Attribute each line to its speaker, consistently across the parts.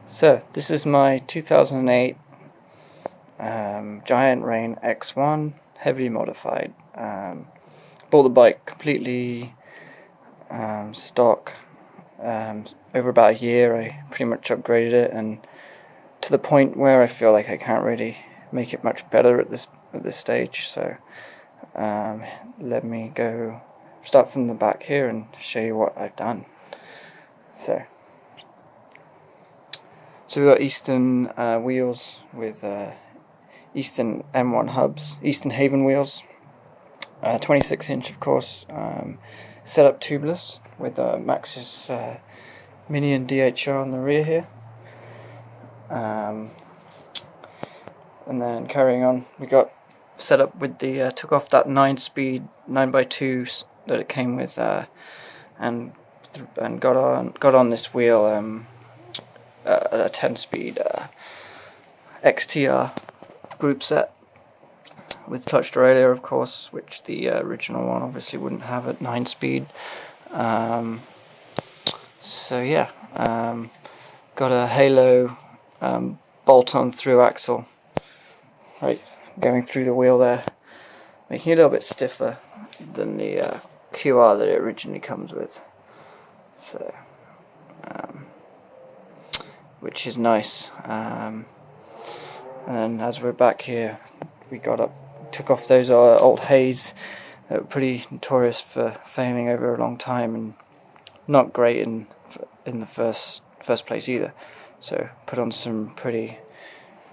Speaker 1: So this is my 2008 Giant X1 heavily modified. Bought the bike completely stock. Over about a year I pretty much upgraded it, and to the point where I feel like I can't really make it much better at this stage. So let me go start from the back here and show you what I've done. So we've got Eastern wheels with Eastern M1 hubs, Eastern Haven wheels, 26-inch of course, set up tubeless with Maxxis Mini and DHR on the rear here. And then carrying on, we got set up with the took off that 9-speed 9x2 that it came with, and got on this wheel a 10-speed XTR group set with clutch derailleur, of course, which the original one obviously wouldn't have at 9-speed. So yeah, got a Halo bolt-on through axle right going through the wheel there, making it a little bit stiffer than the QR that it originally comes with. So which is nice. And then as we're back here, we took off those old Hays that were pretty notorious for failing over a long time and not great in the first place either. So put on some pretty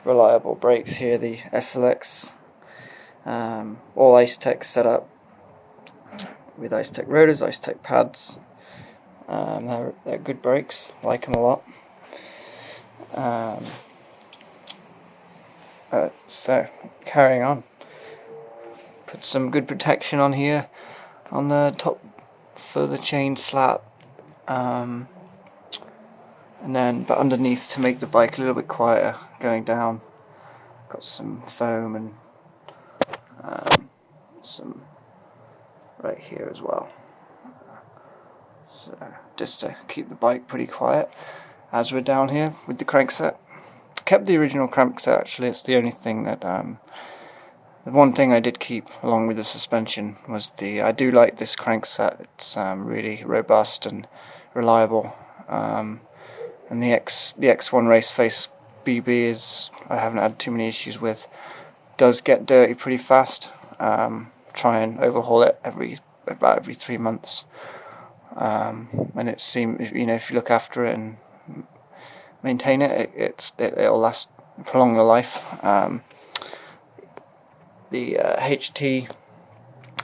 Speaker 1: reliable brakes here, the SLX, all Icetech set up with Icetech rotors, Icetech pads. They're good brakes, like them a lot. So carrying on, put some good protection on here on the top for the chain slap, and then but underneath to make the bike a little bit quieter going down, got some foam and some right here as well, so just to keep the bike pretty quiet as we're down here with the crankset. Kept the original crankset actually. It's the only thing that the one thing I did keep along with the suspension was I do like this crankset. It's really robust and reliable, and the X1 race face BB I haven't had too many issues with. Does get dirty pretty fast. Try and overhaul it about every 3 months, and it seems, if you look after it and maintain it, it'll last, prolong the life. The HT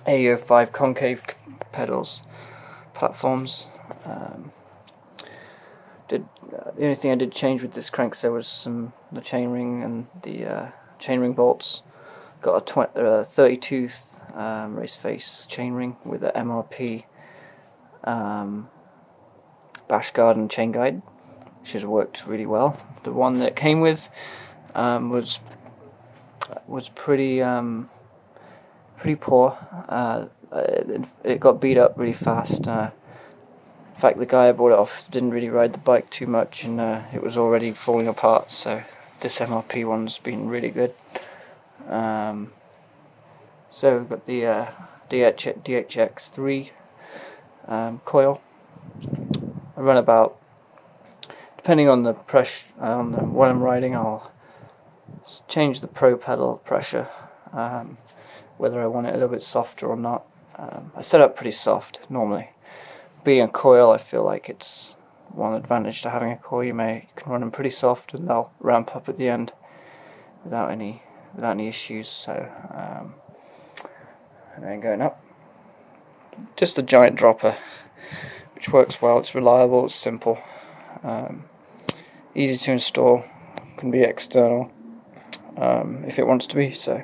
Speaker 1: AO5 concave pedals platforms. The only thing I did change with this crankset was the chainring and the chainring bolts. Got a 30-tooth race face chainring with a MRP bash guard and chain guide, which has worked really well. The one that it came with was pretty poor. It got beat up really fast. In fact, the guy I bought it off didn't really ride the bike too much, and it was already falling apart. So this MRP one's been really good. So we've got the DHX3 coil. I run about, depending on the pressure, on what I'm riding, I'll change the pro pedal pressure, whether I want it a little bit softer or not. I set up pretty soft normally. Being a coil, I feel like it's one advantage to having a coil. You can run them pretty soft and they'll ramp up at the end without any issues. So and then going up, just a giant dropper, which works well. It's reliable, it's simple, easy to install, can be external if it wants to be. So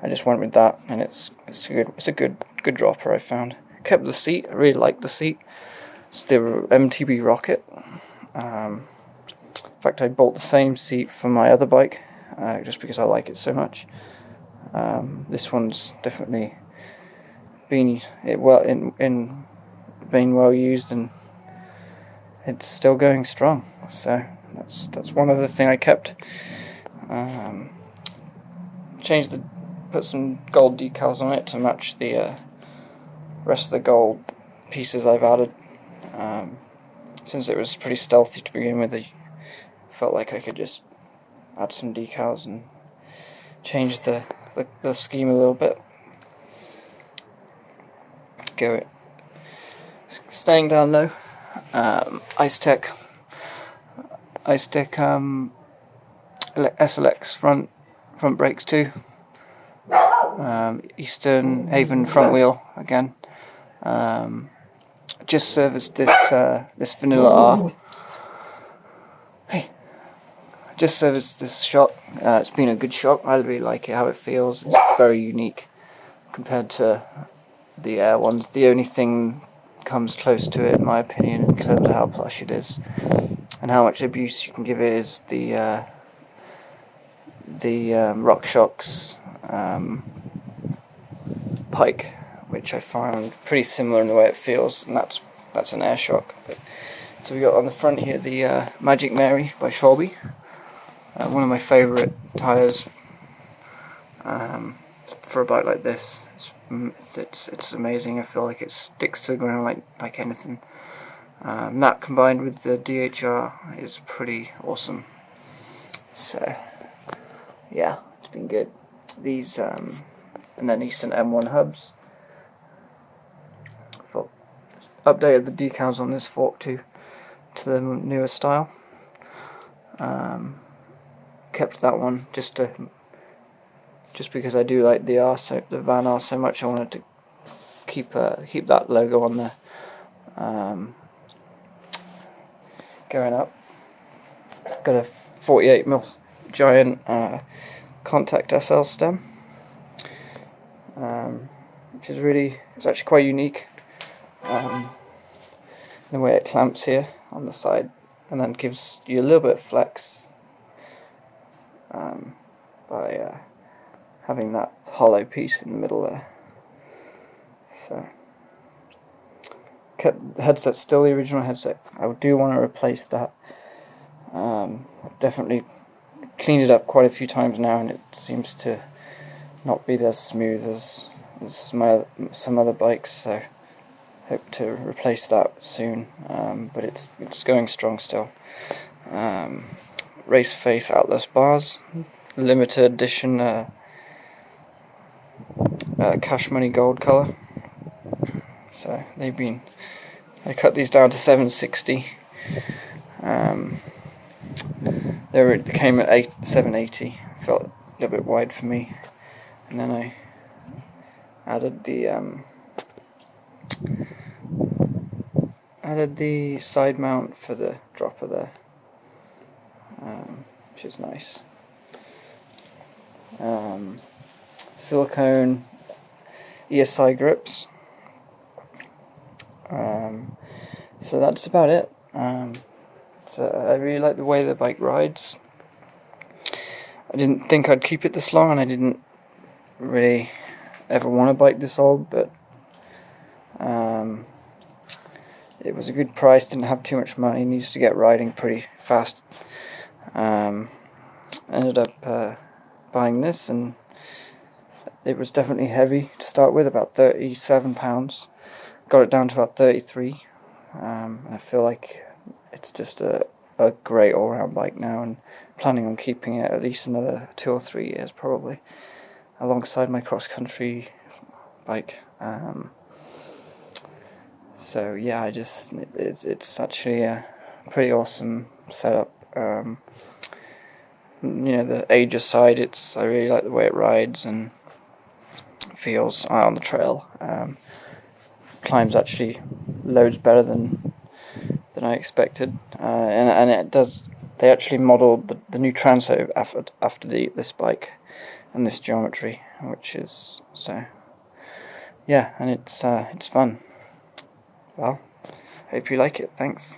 Speaker 1: I just went with that, and it's a good dropper. I found. Kept the seat. I really like the seat. It's the MTB Rocket. In fact, I bought the same seat for my other bike, just because I like it so much. This one's definitely been well used, and it's still going strong. So That's one other thing I kept. Put some gold decals on it to match the rest of the gold pieces I've added. Since it was pretty stealthy to begin with, I felt like I could just add some decals and change the scheme a little bit. Staying down low, Ice Tech SLX front brakes too. Eastern Haven front wheel again. Just serviced this Vanilla R. Hey, just serviced this shock. It's been a good shock. I really like it, how it feels. It's very unique compared to the Air ones. The only thing comes close to it, in my opinion, in terms of how plush it is and how much abuse you can give it, is the RockShox Pike, which I found pretty similar in the way it feels, and that's an air shock. So we got on the front here the Magic Mary by Shelby, one of my favourite tyres for a bike like this. It's amazing. I feel like it sticks to the ground like anything. That combined with the DHR is pretty awesome. So yeah, it's been good. These and then Eastern M1 hubs. Updated the decals on this fork to the newer style. Kept that one just because I do like the Van R so much. I wanted to keep that logo on there. Going up, got a 48mm Giant Contact SL stem, which is it's actually quite unique. The way it clamps here on the side, and then gives you a little bit of flex by having that hollow piece in the middle there. So kept the headset still the original headset. I do want to replace that. I've definitely cleaned it up quite a few times now, and it seems to not be as smooth as some other bikes. So hope to replace that soon. But it's going strong still. Race Face Atlas bars, limited edition Cash Money gold color. So I cut these down to 760. They came at 780. Felt a little bit wide for me, and then I added the side mount for the dropper there, which is nice. Silicone ESI grips. So that's about it. So I really like the way the bike rides. I didn't think I'd keep it this long, and I didn't really ever want a bike this old, but it was a good price. Didn't have too much money, needs to get riding pretty fast. Ended up buying this, and it was definitely heavy to start with, about 37 pounds. Got it down to about 33. I feel like it's just a great all-round bike now, and planning on keeping it at least another 2 or 3 years probably, alongside my cross-country bike. So yeah, it's actually a pretty awesome setup. The age aside, I really like the way it rides and feels on the trail. Climbs actually loads better than I expected, and it does. They actually modelled the new Transo after this bike and this geometry, which is so. Yeah, and it's fun. Well, hope you like it. Thanks.